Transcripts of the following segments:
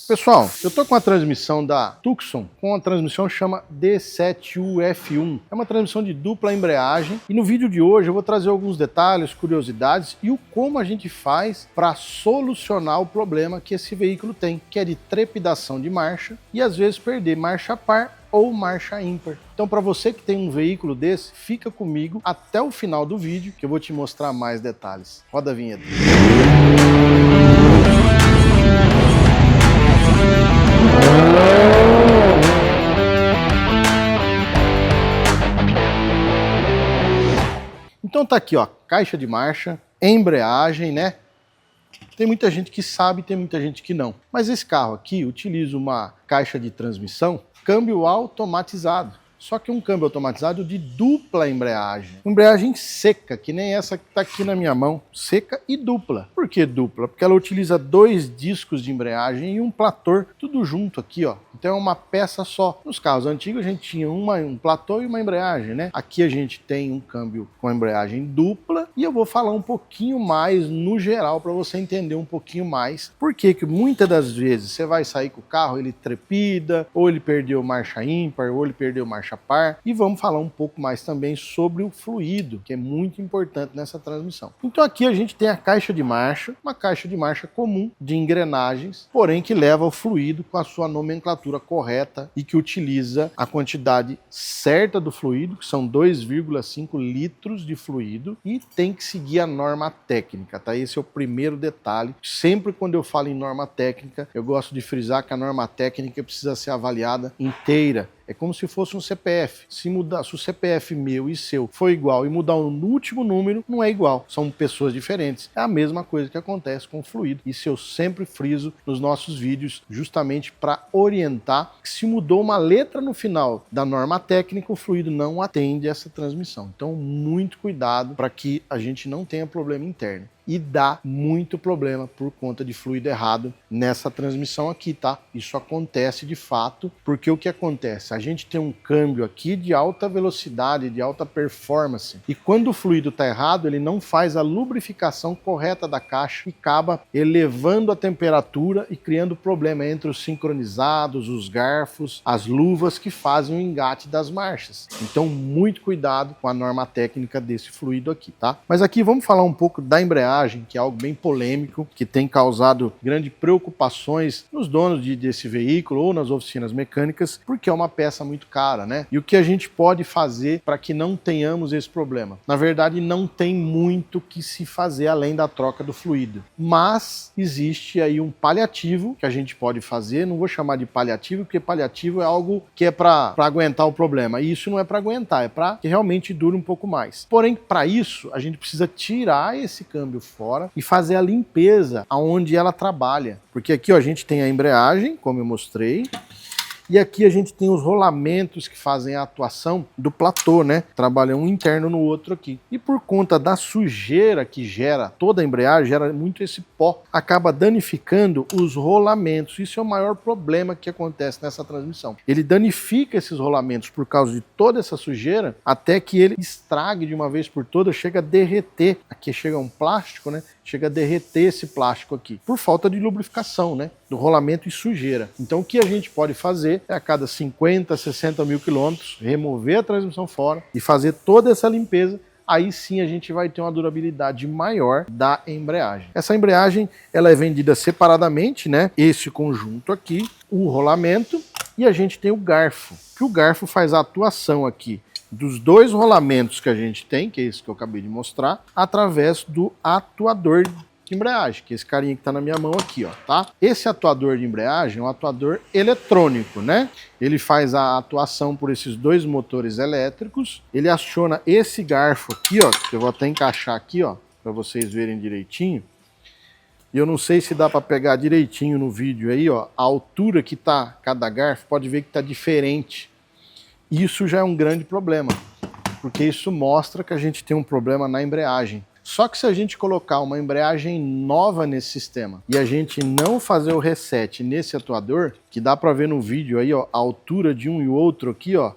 Pessoal, eu tô com a transmissão da Tucson, com a transmissão que chama D7UF1. É uma transmissão de dupla embreagem e no vídeo de hoje eu vou trazer alguns detalhes, curiosidades e o como a gente faz para solucionar o problema que esse veículo tem, que é de trepidação de marcha e às vezes perder marcha par ou marcha ímpar. Então, para você que tem um veículo desse, fica comigo até o final do vídeo que eu vou te mostrar mais detalhes. Roda a vinheta. Então tá aqui, ó, caixa de marcha, embreagem, né? Tem muita gente que sabe, tem muita gente que não. Mas esse carro aqui utiliza uma caixa de transmissão, câmbio automatizado. Só que um câmbio automatizado de dupla embreagem. Embreagem seca, que nem essa que está aqui na minha mão. Seca e dupla. Por que dupla? Porque ela utiliza 2 discos de embreagem e um platô, tudo junto aqui, ó. Então é uma peça só. Nos carros antigos a gente tinha um platô e uma embreagem, né? Aqui a gente tem um câmbio com embreagem dupla e eu vou falar um pouquinho mais no geral para você entender um pouquinho mais. Por que que muitas das vezes você vai sair com o carro, ele trepida, ou ele perdeu marcha ímpar, ou ele perdeu marcha par, e vamos falar um pouco mais também sobre o fluido, que é muito importante nessa transmissão. Então aqui a gente tem a caixa de marcha, uma caixa de marcha comum de engrenagens, porém que leva o fluido com a sua nomenclatura correta e que utiliza a quantidade certa do fluido, que são 2,5 litros de fluido, e tem que seguir a norma técnica, tá? Esse é o primeiro detalhe. Sempre quando eu falo em norma técnica, eu gosto de frisar que a norma técnica precisa ser avaliada inteira. É como se fosse um CPF. Se o CPF meu e seu for igual e mudar um último número, não é igual. São pessoas diferentes. É a mesma coisa que acontece com o fluido. Isso eu sempre friso nos nossos vídeos, justamente para orientar que se mudou uma letra no final da norma técnica, o fluido não atende essa transmissão. Então, muito cuidado para que a gente não tenha problema interno. E dá muito problema por conta de fluido errado nessa transmissão aqui, tá? Isso acontece de fato, porque o que acontece? A gente tem um câmbio aqui de alta velocidade, de alta performance, e quando o fluido está errado, ele não faz a lubrificação correta da caixa e acaba elevando a temperatura e criando problema entre os sincronizados, os garfos, as luvas que fazem o engate das marchas. Então, muito cuidado com a norma técnica desse fluido aqui, tá? Mas aqui vamos falar um pouco da embreagem, que é algo bem polêmico, que tem causado grandes preocupações nos donos desse veículo ou nas oficinas mecânicas, porque é uma peça muito cara, né? E o que a gente pode fazer para que não tenhamos esse problema? Na verdade, não tem muito que se fazer além da troca do fluido, mas existe aí um paliativo que a gente pode fazer. Não vou chamar de paliativo, porque paliativo é algo que é para aguentar o problema, e isso não é para aguentar, é para que realmente dure um pouco mais. Porém, para isso, a gente precisa tirar esse câmbio fora e fazer a limpeza aonde ela trabalha. Porque aqui, ó, a gente tem a embreagem, como eu mostrei, e aqui a gente tem os rolamentos que fazem a atuação do platô, né? Trabalham um interno no outro aqui. E por conta da sujeira que gera toda a embreagem, gera muito esse pó, acaba danificando os rolamentos. Isso é o maior problema que acontece nessa transmissão. Ele danifica esses rolamentos por causa de toda essa sujeira, até que ele estrague de uma vez por todas, chega a derreter. Aqui chega um plástico, né? Chega a derreter esse plástico aqui, por falta de lubrificação, né? Do rolamento e sujeira. Então o que a gente pode fazer é a cada 50, 60 mil quilômetros, remover a transmissão fora e fazer toda essa limpeza. Aí sim a gente vai ter uma durabilidade maior da embreagem. Essa embreagem, ela é vendida separadamente, né? Esse conjunto aqui, o rolamento, e a gente tem o garfo, que o garfo faz a atuação aqui dos 2 rolamentos que a gente tem, que é esse que eu acabei de mostrar, através do atuador de embreagem, que é esse carinha que está na minha mão aqui, ó, tá? Esse atuador de embreagem é um atuador eletrônico, né? Ele faz a atuação por esses 2 motores elétricos, ele aciona esse garfo aqui, ó, que eu vou até encaixar aqui, ó, para vocês verem direitinho. E eu não sei se dá para pegar direitinho no vídeo aí, ó, a altura que tá cada garfo, pode ver que tá diferente. Isso já é um grande problema, porque isso mostra que a gente tem um problema na embreagem. Só que se a gente colocar uma embreagem nova nesse sistema e a gente não fazer o reset nesse atuador, que dá para ver no vídeo aí, ó, a altura de um e o outro aqui, ó,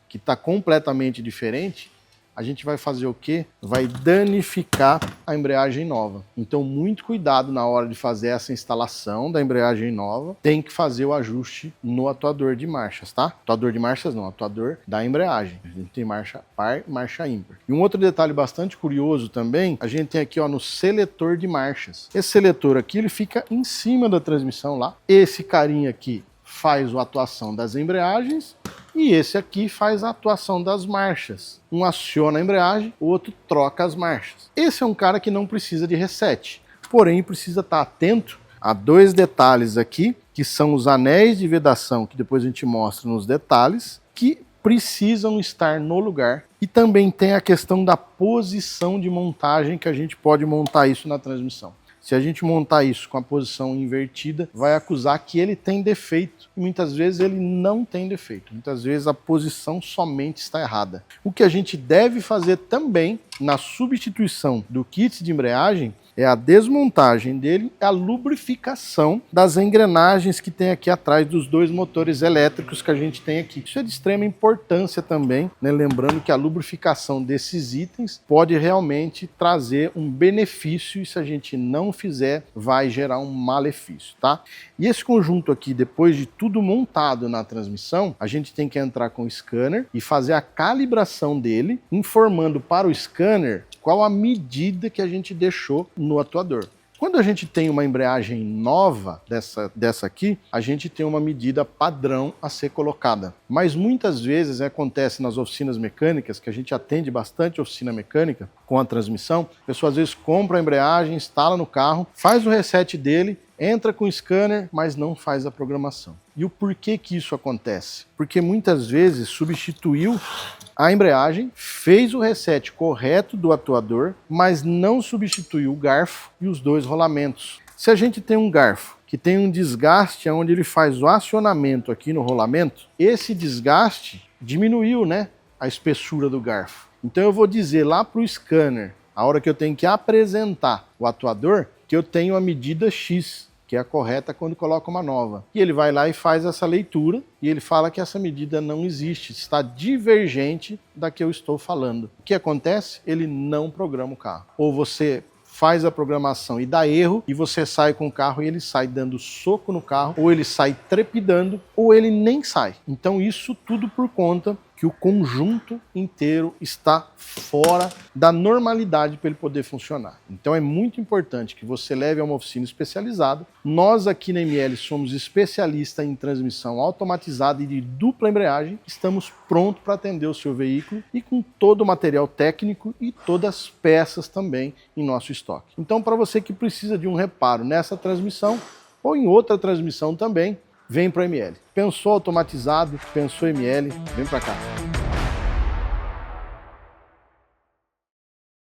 que está completamente diferente, a gente vai fazer o quê? Vai danificar a embreagem nova. Então, muito cuidado na hora de fazer essa instalação da embreagem nova. Tem que fazer o ajuste no atuador de marchas, tá? Atuador de marchas não, atuador da embreagem. A gente tem marcha par, marcha ímpar. E um outro detalhe bastante curioso também, a gente tem aqui, ó, no seletor de marchas. Esse seletor aqui, ele fica em cima da transmissão lá. Esse carinha aqui faz a atuação das embreagens e esse aqui faz a atuação das marchas. Um aciona a embreagem, o outro troca as marchas. Esse é um cara que não precisa de reset, porém precisa estar atento a dois detalhes aqui, que são os anéis de vedação, que depois a gente mostra nos detalhes, que precisam estar no lugar. E também tem a questão da posição de montagem, que a gente pode montar isso na transmissão. Se a gente montar isso com a posição invertida, vai acusar que ele tem defeito. E muitas vezes ele não tem defeito. Muitas vezes a posição somente está errada. O que a gente deve fazer também na substituição do kit de embreagem é a desmontagem dele, a lubrificação das engrenagens que tem aqui atrás dos dois motores elétricos que a gente tem aqui. Isso é de extrema importância também, né? Lembrando que a lubrificação desses itens pode realmente trazer um benefício e se a gente não fizer, vai gerar um malefício, tá? E esse conjunto aqui, depois de tudo montado na transmissão, a gente tem que entrar com o scanner e fazer a calibração dele, informando para o scanner qual a medida que a gente deixou no atuador. Quando a gente tem uma embreagem nova dessa aqui, a gente tem uma medida padrão a ser colocada. Mas muitas vezes acontece nas oficinas mecânicas, que a gente atende bastante oficina mecânica com a transmissão, a pessoa às vezes compra a embreagem, instala no carro, faz o reset dele, entra com o scanner, mas não faz a programação. E o porquê que isso acontece? Porque muitas vezes substituiu a embreagem, fez o reset correto do atuador, mas não substituiu o garfo e os dois rolamentos. Se a gente tem um garfo que tem um desgaste onde ele faz o acionamento aqui no rolamento, esse desgaste diminuiu, né, a espessura do garfo. Então eu vou dizer lá para o scanner, a hora que eu tenho que apresentar o atuador, que eu tenho a medida X, que é a correta quando coloca uma nova. E ele vai lá e faz essa leitura e ele fala que essa medida não existe, está divergente da que eu estou falando. O que acontece? Ele não programa o carro. Ou você faz a programação e dá erro e você sai com o carro e ele sai dando soco no carro, ou ele sai trepidando, ou ele nem sai. Então isso tudo por conta que o conjunto inteiro está fora da normalidade para ele poder funcionar. Então é muito importante que você leve a uma oficina especializada. Nós aqui na ML somos especialistas em transmissão automatizada e de dupla embreagem. Estamos prontos para atender o seu veículo e com todo o material técnico e todas as peças também em nosso estoque. Então para você que precisa de um reparo nessa transmissão ou em outra transmissão também, vem para a ML. Pensou automatizado, pensou ML, vem para cá.